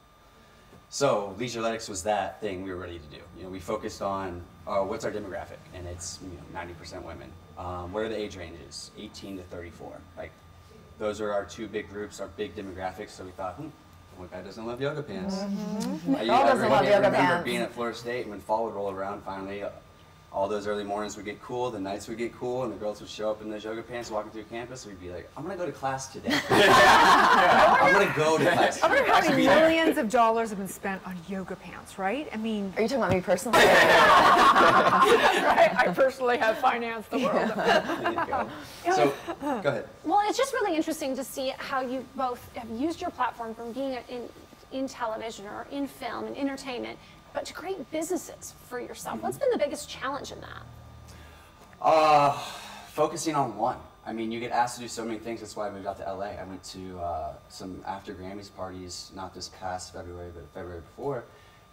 So leisure athletics was that thing we were ready to do. You know, we focused on what's our demographic, and it's 90% women. What are the age ranges? 18 to 34. Like, those are our two big groups, our big demographics. So we thought, what guy doesn't love yoga pants? Mm-hmm. Who doesn't love yoga pants? I remember being at Florida State, and when fall would roll around, finally, all those early mornings would get cool, the nights would get cool, and the girls would show up in those yoga pants walking through campus, and we'd be like, I'm going to go to class today. I'm going to go to class I wonder today. how many millions of dollars have been spent on yoga pants, right? I mean... Are you talking about me personally? Right, I personally have financed the world. There you go. So, go ahead. Well, it's just really interesting to see how you both have used your platform from being in television or in film and entertainment, but to create businesses for yourself. What's been the biggest challenge in that? Focusing on one. I mean, you get asked to do so many things. That's why I moved out to LA. I went to some after Grammys parties, not this past February, but February before.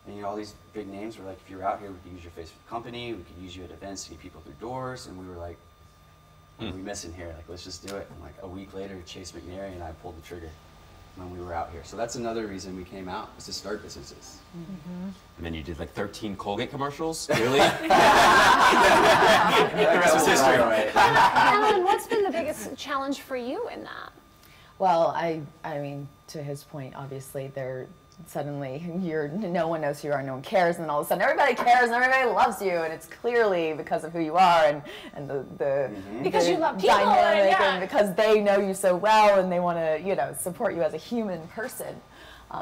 And you know, all these big names were like, if you're out here, we could use your face for the company. We could use you at events to get people through doors. And we were like, what are we missing here? Like, let's just do it. And like a week later, Chase McNary and I pulled the trigger when we were out here. So that's another reason we came out, was to start businesses. Mm-hmm. And then you did like 13 Colgate commercials? Really? That's history. Ellen, what's been the biggest challenge for you in that? Well, I mean, to his point, obviously, suddenly no one knows who you are, no one cares, and then all of a sudden everybody cares and everybody loves you, and it's clearly because of who you are and because you love people dynamic and because they know you so well and they want to, you know, support you as a human person.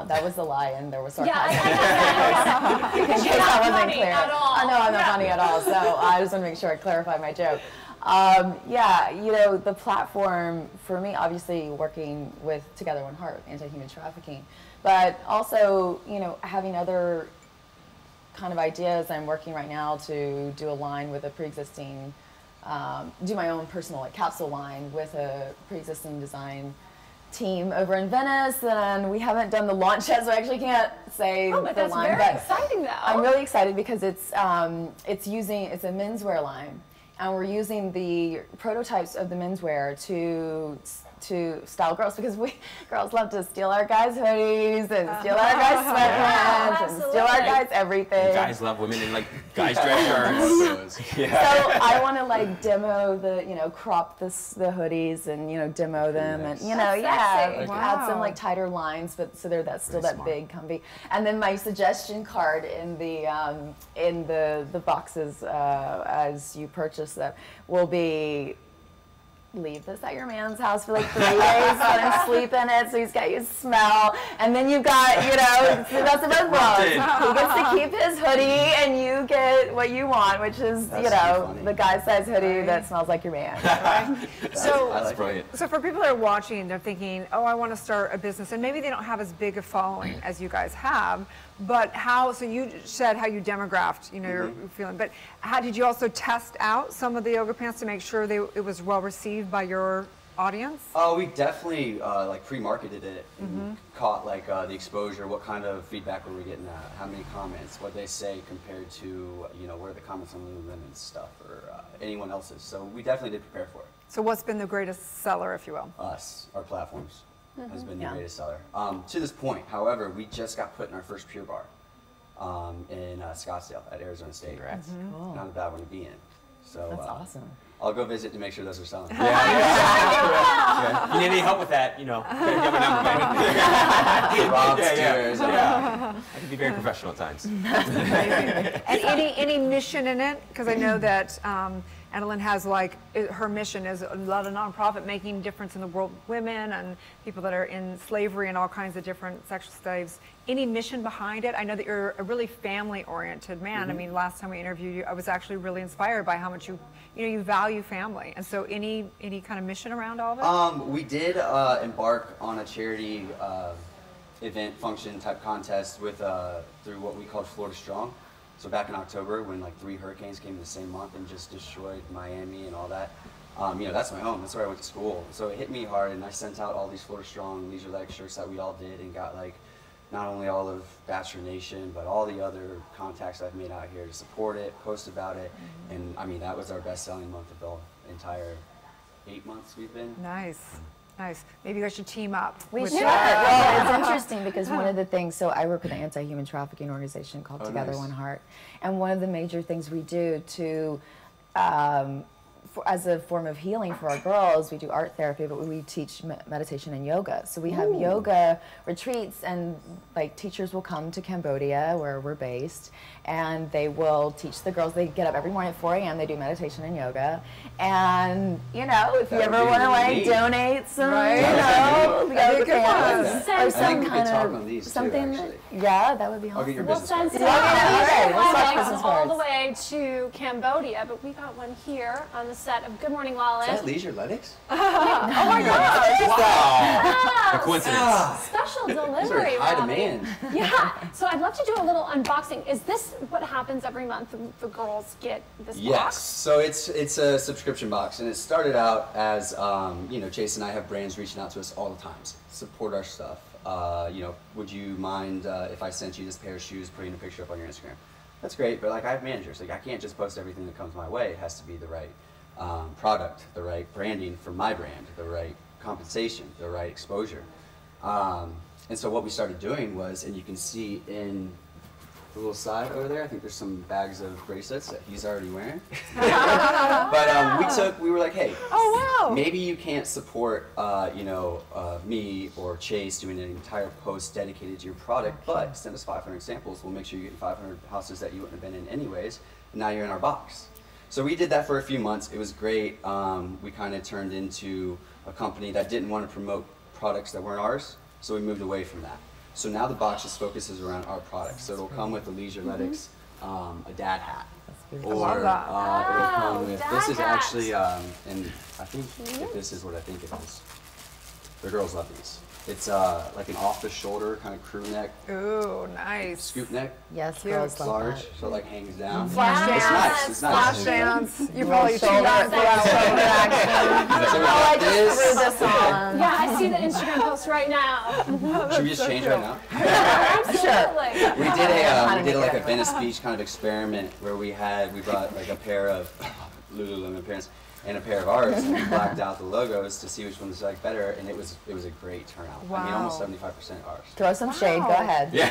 That was the lie, and there was sarcasm. Yeah, in case that wasn't clear. At all. I know I'm not funny at all, so I just want to make sure I clarify my joke. Yeah, you know, the platform for me, obviously working with Together One Heart, anti-human trafficking, but also, you know, having other kind of ideas. I'm working right now to do a line with a pre-existing, do my own personal like capsule line with a pre-existing design team over in Venice, and we haven't done the launch yet, so I actually can't say but the that's line. Very exciting, though. I'm really excited because it's a menswear line, and we're using the prototypes of the menswear to style girls, because girls love to steal our guys' hoodies and steal our guys' sweatpants and steal our guys' everything. And guys love women in like guys' dress shirts. So I want to like demo the, you know, crop the hoodies and, you know, demo them and, you know, add some like tighter lines, but so they're still that big, comfy. And then my suggestion card in the boxes as you purchase them will be, leave this at your man's house for like 3 days, let him sleep in it so he's got you smell, and then you've got, you know, that's the best world. He gets to keep his hoodie and you get what you want, which is, you know, the guy size hoodie that smells like your man. That's brilliant. So for people that are watching, they're thinking, oh, I want to start a business, and maybe they don't have as big a following as you guys have, but so you said how you demographed, you know, your feeling, but how did you also test out some of the yoga pants to make sure it was well received by your audience? Oh, we definitely like pre-marketed it and caught like the exposure, what kind of feedback were we getting at, how many comments, what they say compared to, you know, what are the comments on Lululemon's stuff or anyone else's. So we definitely did prepare for it. So what's been the greatest seller, if you will? Us, our platforms. has been the greatest seller. To this point, however, we just got put in our first Pure Bar in Scottsdale at Arizona State. Congrats. Cool. Not a bad one to be in. So That's awesome. I'll go visit to make sure those are selling. Yeah. If you need any help with that, you know, get my number, baby. Rob's yeah. I can be very professional at times. And any mission in it? Because I know that Adeline has her mission is a lot of nonprofit making a difference in the world with women and people that are in slavery and all kinds of different sexual slaves. Any mission behind it? I know that you're a really family-oriented man. I mean, last time we interviewed you, I was actually really inspired by how much you value family. And so any kind of mission around all of it? We did embark on a charity event, function type contest with through what we called Florida Strong. So back in October, when 3 hurricanes came in the same month and just destroyed Miami and all that, that's my home. That's where I went to school. So it hit me hard, and I sent out all these Florida Strong Leisure Legs shirts that we all did, and got not only all of Bachelor Nation, but all the other contacts I've made out here to support it, post about it, and I mean that was our best-selling month of the entire 8 months we've been. Nice. Nice. Maybe you guys should team up. We should. Well, it's interesting because one of the things, so I work with an anti-human trafficking organization called Together One Heart, and one of the major things we do to, as a form of healing for our girls, we do art therapy, but we teach meditation and yoga. So we have yoga retreats, and teachers will come to Cambodia, where we're based, and they will teach the girls. They get up every morning at 4 a.m. They do meditation and yoga, and if you ever want to donate some, yoga pants or some kind of something. Yeah, that would be awesome. I'll get your Well, business since card. all the way to Cambodia, but we got one here on the set of Good Morning LaLaLand. Is that Leisure Lennox? Oh my gosh! Wow! A coincidence. Special These delivery, are high Robbie. demand. Yeah. So I'd love to do a little unboxing. Is this what happens every month? The girls get this Yes. box? So it's a subscription box, and it started out as Chase and I have brands reaching out to us all the time. Support our stuff. Would you mind if I sent you this pair of shoes, putting a picture up on your Instagram? That's great, but I have managers. I can't just post everything that comes my way. It has to be the right product, the right branding for my brand, the right compensation, the right exposure. And so what we started doing was, and you can see in the little side over there, I think there's some bags of bracelets that he's already wearing. But we were like, hey, maybe you can't support me or Chase doing an entire post dedicated to your product, but send us 500 samples. We'll make sure you get 500 houses that you wouldn't have been in anyways, and now you're in our box. So we did that for a few months. It was great. We kind of turned into a company that didn't want to promote products that weren't ours, so we moved away from that. So now the box just focuses around our products. So it'll come with a Leisure Lennox, a dad hat. Or it'll come with, this is actually, and I think if this is what I think it is, the girls love these. It's like an off-the-shoulder kind of crew neck. Ooh, nice. Scoop neck. Yes, girls love large, that. so it like hangs down. Flash dance. It's nice. It's nice. Flash dance. You probably shoulder action. So we got this. This on. Yeah, I see the Instagram post right now. Should we just change right now? Absolutely. We did like a Venice Beach kind of experiment where we brought like a pair of LaLaLAND pants and a pair of ours, and we blacked out the logos to see which one was better, and it was a great turnout. Wow. I mean, almost 75% ours. Throw some shade. Go ahead. Yeah.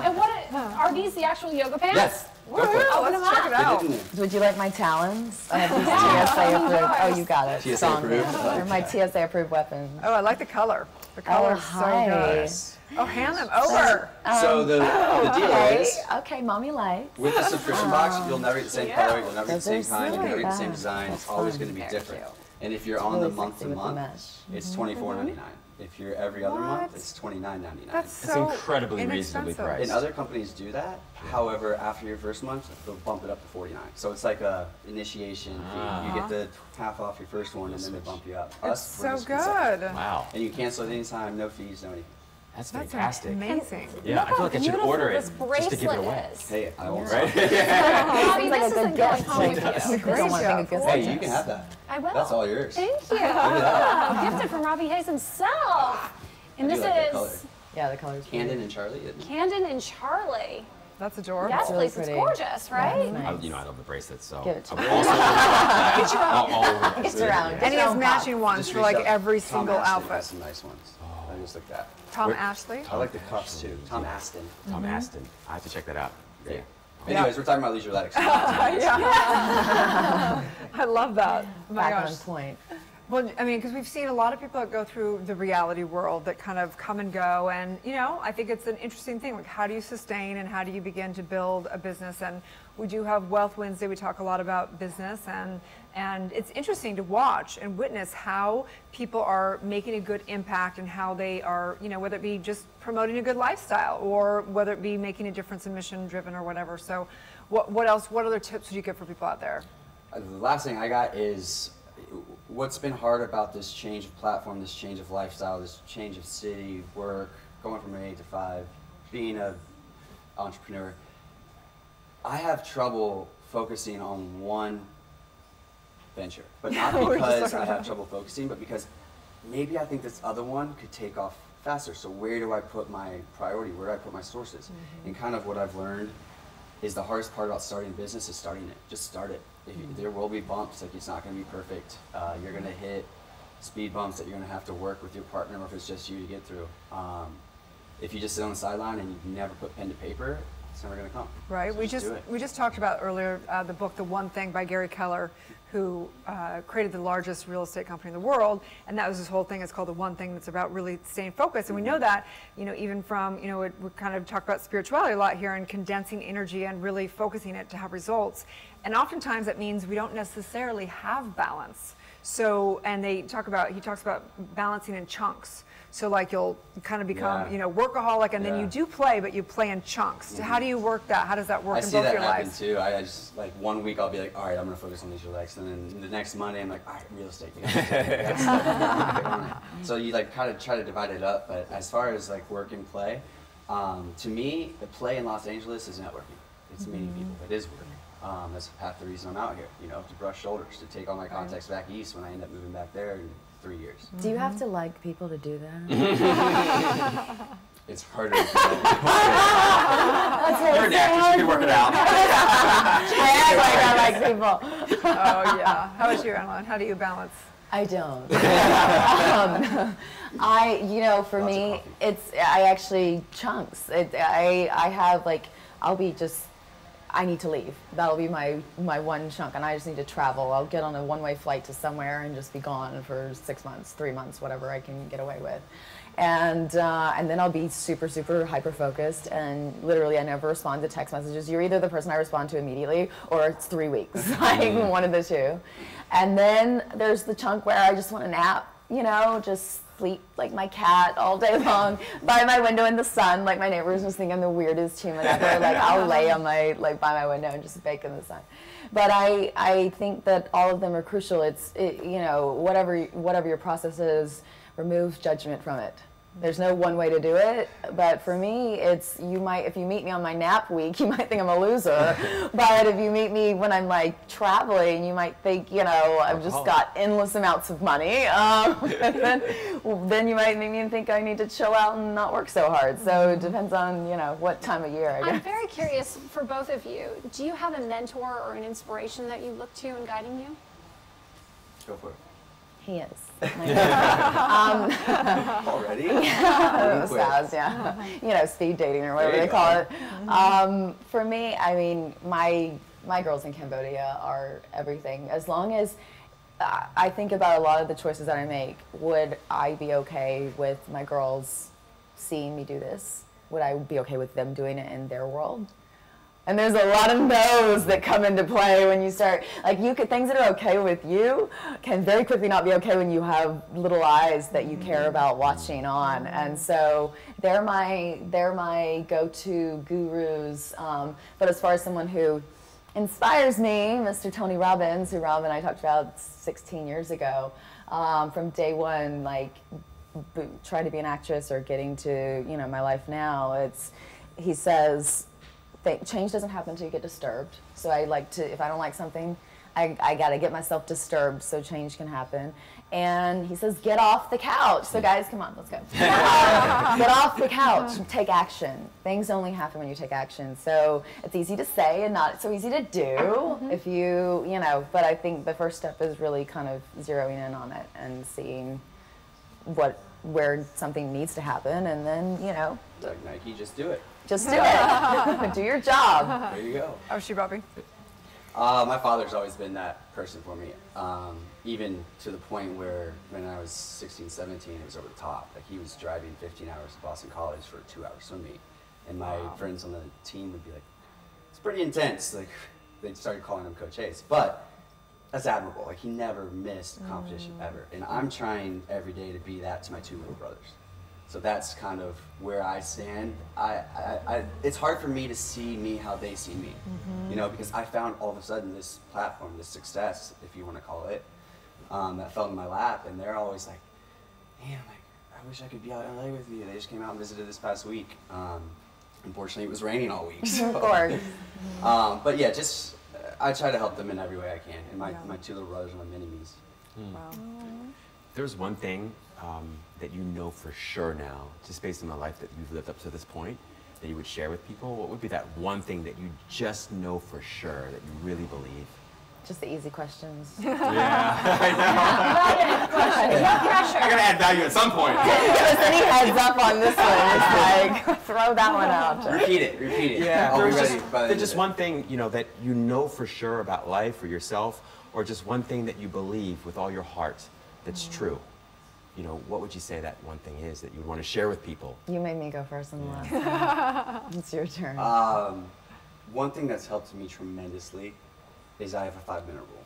And what are these the actual yoga pants? Yes. Go for it. Open them up. Would you like my talons? I have these TSA approved. Oh, you got it. TSA approved. They're my TSA approved weapons. Oh, I like the color. The color's so good. Oh, hand them over. So the deal is, okay, mommy likes. with the subscription box, you'll never get the same color, you'll never get the same kind, you'll never get the same design. It's always going to be different. And if you're on the month-to-month, it's $24.99. If you're every other month, it's $29.99. That's It's incredibly reasonably priced. And other companies do that. However, after your first month, they'll bump it up to $49. So it's like a initiation fee. You get the half off your first one, and then they bump you up. It's so good. Wow. And you cancel at any time, no fees, no anything. That's fantastic. Amazing. Yeah, I feel like I should order it just to give it away. Hey, I won't. Right? Robbie, this isn't going home with you. Hey, you can have that. I will. That's all yours. Thank you. Look at that. Oh, gifted from Robbie Hayes himself. And I this do like that color. is Yeah, the colors. Camden and Charlie. Isn't it? Camden and Charlie. That's adorable. Yes, really please. It's pretty. gorgeous, right? You know, I love the bracelets, so. Give it to I would me. also Get your own. all over. It's around. And he has matching ones Just for like reached out. every Tom single Aston outfit. has some nice ones. I just looked at. Tom Ashley? I like the cuffs too. Tom Aston. Tom Aston. I have to check that out. Yeah. Anyways, we're talking about leisure athletics. I love that. Oh my Back gosh. on point. Well, I mean, because we've seen a lot of people that go through the reality world that kind of come and go, and you know, I think it's an interesting thing. Like, how do you sustain and how do you begin to build a business? And we do have Wealth Wednesday. We talk a lot about business, and it's interesting to watch and witness how people are making a good impact and how they are, you know, whether it be just promoting a good lifestyle or whether it be making a difference in mission driven or whatever. So, what else? What other tips would you give for people out there? The last thing I got is what's been hard about this change of platform, this change of lifestyle, this change of city, work, going from an 8 to 5, being an entrepreneur. I have trouble focusing on one venture, but not because I have trouble focusing, but because maybe I think this other one could take off faster. So where do I put my priority? Where do I put my sources? And kind of what I've learned is the hardest part about starting a business is starting it. Just start it. There will be bumps, like it's not going to be perfect. You're going to hit speed bumps that you're going to have to work with your partner, or if it's just you to get through. If you just sit on the sideline and you never put pen to paper, it's never going to come. Right. So We just talked about earlier the book The One Thing by Gary Keller, who created the largest real estate company in the world, and that was his whole thing. It's called The One Thing. That's about really staying focused, and we know that, you know, even from, you know, we kind of talk about spirituality a lot here and condensing energy and really focusing it to have results. And oftentimes that means we don't necessarily have balance. So, and he talks about balancing in chunks. So like you'll kind of become, you know, workaholic, and then you do play, but you play in chunks. So how do you work that? How does that work in both your lives? I see that happen too. I just, like, 1 week I'll be like, all right, I'm going to focus on leisure athletics. And then the next Monday I'm like, all right, real estate. So you like kind of try to divide it up. But as far as like work and play, to me, the play in Los Angeles is networking. It's meeting people. It is work. That's half the reason I'm out here, you know, to brush shoulders, to take all my contacts back east when I end up moving back there in 3 years. Do you have to like people to do that? It's harder to do You're an actress, you can work it out. I like people. Oh yeah. How about you, Ellen? How do you balance? I don't. You know, for me, I actually chunks. I have like, I need to leave. That'll be my one chunk, and I just need to travel. I'll get on a one-way flight to somewhere and just be gone for 6 months, 3 months, whatever I can get away with. And then I'll be super, super hyper-focused, and literally I never respond to text messages. You're either the person I respond to immediately, or it's 3 weeks, like one of the two. And then there's the chunk where I just want a nap, you know, just sleep like my cat all day long by my window in the sun. Like my neighbors just think I'm the weirdest human ever. Like I'll lay on my, like by my window and just bake in the sun. But I think that all of them are crucial. You know, whatever your process is, remove judgment from it. There's no one way to do it, but for me, if you meet me on my nap week, you might think I'm a loser. But if you meet me when I'm like traveling, you might think, you know, I've just got endless amounts of money. Then you might meet me and think I need to chill out and not work so hard. So it depends on, you know, what time of year, I guess. I'm very curious for both of you. Do you have a mentor or an inspiration that you look to in guiding you? Go for it. He is. Already? Yeah. You know, speed dating or whatever they call it. For me, I mean, my girls in Cambodia are everything. As long as I think about a lot of the choices that I make, would I be okay with my girls seeing me do this? Would I be okay with them doing it in their world? And there's a lot of no's that come into play when you start, like things that are okay with you can very quickly not be okay when you have little eyes that you care about watching on. And so they're my go-to gurus. But as far as someone who inspires me, Mr. Tony Robbins, who Rob and I talked about 16 years ago, from day one, like trying to be an actress or getting to, you know, my life now, he says, change doesn't happen until you get disturbed. So I like to, if I don't like something, I got to get myself disturbed so change can happen. And he says, get off the couch. So guys, come on, let's go. Get off the couch, take action. Things only happen when you take action. So it's easy to say and not so easy to do if you know, but I think the first step is really kind of zeroing in on it and seeing where something needs to happen, and then, you know. Like Nike, just do it. Just do it. Do your job. There you go. How was she, Bobby? My father's always been that person for me, even to the point where when I was 16, 17, it was over the top. Like, he was driving 15 hours to Boston College for a 2-hour swim meet, and my friends on the team would be like, it's pretty intense. Like, they started calling him Coach Ace, but that's admirable. Like, he never missed a competition ever, and I'm trying every day to be that to my 2 little brothers. So that's kind of where I stand. It's hard for me to see me how they see me, you know, because I found all of a sudden this platform, this success, if you want to call it, that fell in my lap, and they're always like, man, like, I wish I could be out in LA with you. They just came out and visited this past week. Unfortunately, it was raining all week. So. Of course. But yeah, just I try to help them in every way I can, and my 2 little brothers are my mini-me's. Wow. There's one thing that you know for sure now, just based on the life that you've lived up to this point, that you would share with people? What would be that one thing that you just know for sure, that you really believe? Just the easy questions. Yeah, I know. No pressure. I gotta add value at some point. Give us any heads up on this one. It's like, throw that one out. Repeat it. Yeah, I'll be ready just, by the end just of it. one thing, you know, that you know for sure about life or yourself, or just one thing that you believe with all your heart that's true. You know, what would you say that one thing is that you would want to share with people? You made me go first on the last time. It's your turn. One thing that's helped me tremendously is I have a 5-minute rule.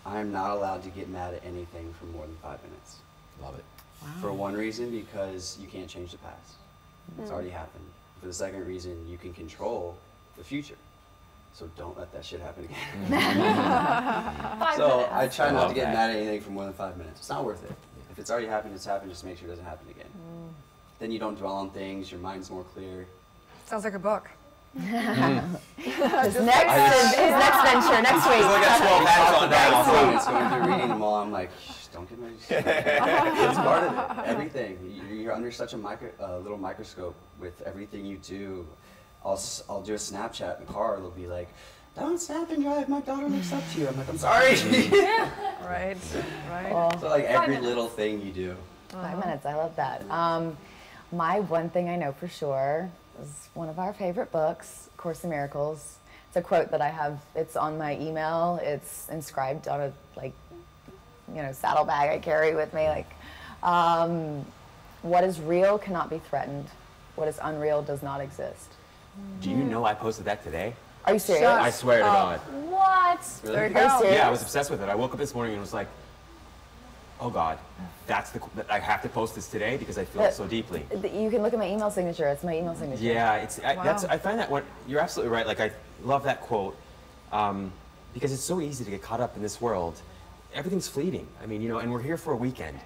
I am not allowed to get mad at anything for more than 5 minutes. Love it. Wow. For one reason, because you can't change the past. It's already happened. For the second reason, you can control the future. So don't let that shit happen again. So I try not to get mad at anything for more than 5 minutes. It's not worth it. If it's already happened, it's happened. Just make sure it doesn't happen again. Then you don't dwell on things. Your mind's more clear. Sounds like a book. His next venture next week. I got 12 hats on now. It's going through reading them all. I'm like, shh, don't get my. It's part of it. Everything. You're under such a little microscope with everything you do. I'll do a Snapchat in the car. They'll be like, don't snap and drive. My daughter looks up to you. I'm like, I'm sorry. Right. So like every little thing you do. 5 minutes. I love that. My one thing I know for sure is one of our favorite books, Course in Miracles. It's a quote that I have. It's on my email. It's inscribed on a saddlebag I carry with me. Like, what is real cannot be threatened. What is unreal does not exist. Do you know I posted that today? Are you serious? I swear to God. What? Really? There you go. Yeah, I was obsessed with it. I woke up this morning and was like, oh God, I have to post this today because I feel it so deeply. You can look at my email signature. It's my email signature. Yeah, I find that you're absolutely right. Like, I love that quote because it's so easy to get caught up in this world. Everything's fleeting. I mean, you know, and we're here for a weekend.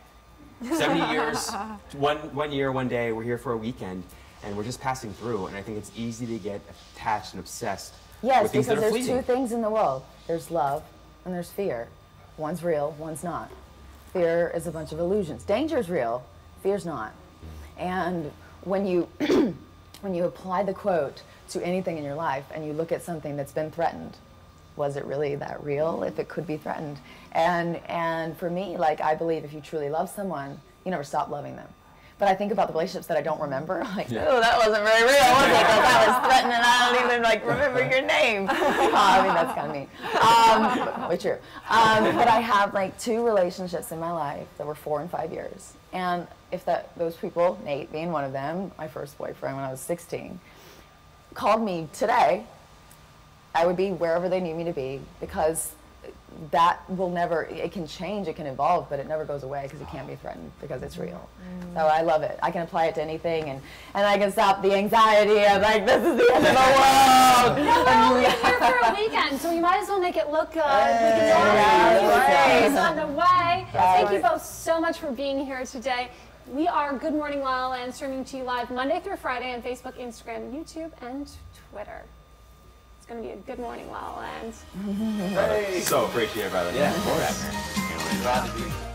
70 years, one year, one day, we're here for a weekend, and we're just passing through. And I think it's easy to get attached and obsessed with things that are fleeting. Yes, because there's 2 things in the world. There's love and there's fear. One's real, one's not. Fear is a bunch of illusions. Danger's real, fear's not. And when you when you apply the quote to anything in your life and you look at something that's been threatened, was it really that real if it could be threatened? And for me, like, I believe if you truly love someone, you never stop loving them. But I think about the relationships that I don't remember, like, oh, that wasn't very real, was it? Because I was threatened and I don't even, like, remember your name. I mean, that's kind of mean. But probably true. But I have, like, 2 relationships in my life that were 4 and 5 years. And if those people, Nate being one of them, my first boyfriend when I was 16, called me today, I would be wherever they need me to be, because that will never, it can change, it can evolve, but it never goes away because it can't be threatened because it's real. So I love it. I can apply it to anything, and I can stop the anxiety of, like, this is the end of the world. No, we're only here for a weekend, so we might as well make it look good. It's on the way. Thank you both so much for being here today. We are Good Morning LaLaLand, streaming to you live Monday through Friday on Facebook, Instagram, YouTube, and Twitter. It's going to be a Good Morning LaLaLand. So appreciate it, brother. Yeah, of course. glad to be here.